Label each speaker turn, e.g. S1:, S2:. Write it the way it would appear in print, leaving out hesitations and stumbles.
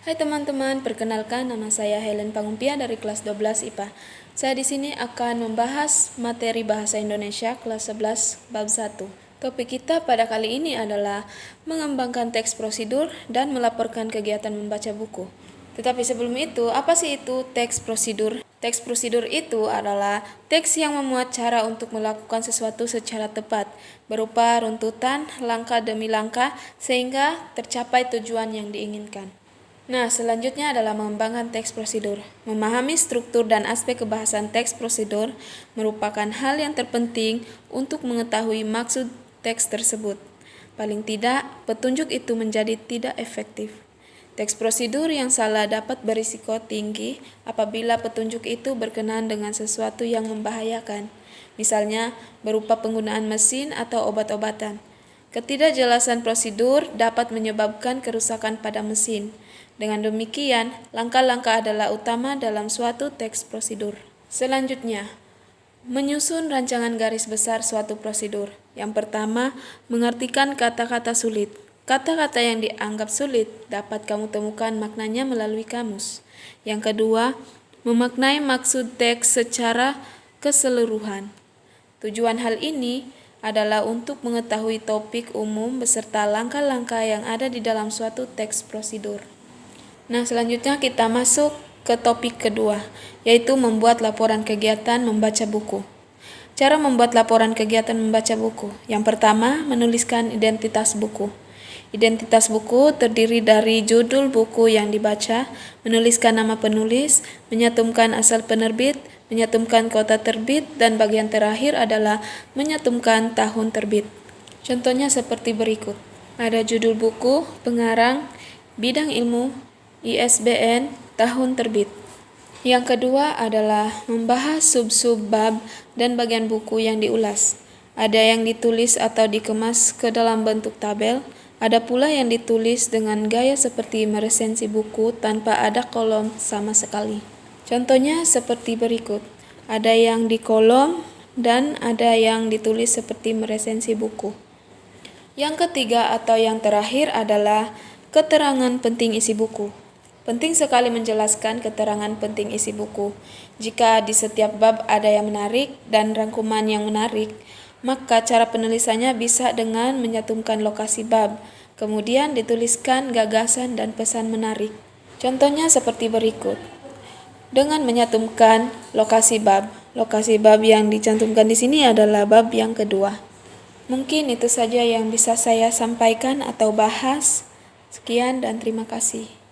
S1: Hai teman-teman, perkenalkan nama saya Helen Pangumpia dari kelas 12 IPA. Saya di sini akan membahas materi Bahasa Indonesia kelas 11 bab 1. Topik kita pada kali ini adalah mengembangkan teks prosedur dan melaporkan kegiatan membaca buku. Tetapi sebelum itu, apa sih itu teks prosedur? Teks prosedur itu adalah teks yang memuat cara untuk melakukan sesuatu secara tepat, berupa runtutan, langkah demi langkah, sehingga tercapai tujuan yang diinginkan. Nah, selanjutnya adalah mengembangkan teks prosedur. Memahami struktur dan aspek kebahasan teks prosedur merupakan hal yang terpenting untuk mengetahui maksud teks tersebut. Paling tidak, petunjuk itu menjadi tidak efektif. Teks prosedur yang salah dapat berisiko tinggi apabila petunjuk itu berkenaan dengan sesuatu yang membahayakan, misalnya berupa penggunaan mesin atau obat-obatan. Ketidakjelasan prosedur dapat menyebabkan kerusakan pada mesin. Dengan demikian, langkah-langkah adalah utama dalam suatu teks prosedur. Selanjutnya, menyusun rancangan garis besar suatu prosedur. Yang pertama, mengartikan kata-kata sulit. Kata-kata yang dianggap sulit dapat kamu temukan maknanya melalui kamus. Yang kedua, memaknai maksud teks secara keseluruhan. Tujuan hal ini adalah untuk mengetahui topik umum beserta langkah-langkah yang ada di dalam suatu teks prosedur. Nah, selanjutnya kita masuk ke topik kedua, yaitu membuat laporan kegiatan membaca buku. Cara membuat laporan kegiatan membaca buku. Yang pertama, menuliskan identitas buku. Identitas buku terdiri dari judul buku yang dibaca, menuliskan nama penulis, menyantumkan asal penerbit, menyantumkan kota terbit, dan bagian terakhir adalah menyantumkan tahun terbit. Contohnya seperti berikut. Ada judul buku, pengarang, bidang ilmu, ISBN, tahun terbit. Yang kedua adalah membahas sub-sub bab dan bagian buku yang diulas. Ada yang ditulis atau dikemas ke dalam bentuk tabel, ada pula yang ditulis dengan gaya seperti meresensi buku tanpa ada kolom sama sekali. Contohnya seperti berikut. Ada yang di kolom dan ada yang ditulis seperti meresensi buku. Yang ketiga atau yang terakhir adalah keterangan penting isi buku. Penting sekali menjelaskan keterangan penting isi buku. Jika di setiap bab ada yang menarik dan rangkuman yang menarik, maka cara penulisannya bisa dengan menyantumkan lokasi bab, kemudian dituliskan gagasan dan pesan menarik. Contohnya seperti berikut. Dengan menyantumkan lokasi bab yang dicantumkan di sini adalah bab yang kedua. Mungkin itu saja yang bisa saya sampaikan atau bahas. Sekian dan terima kasih.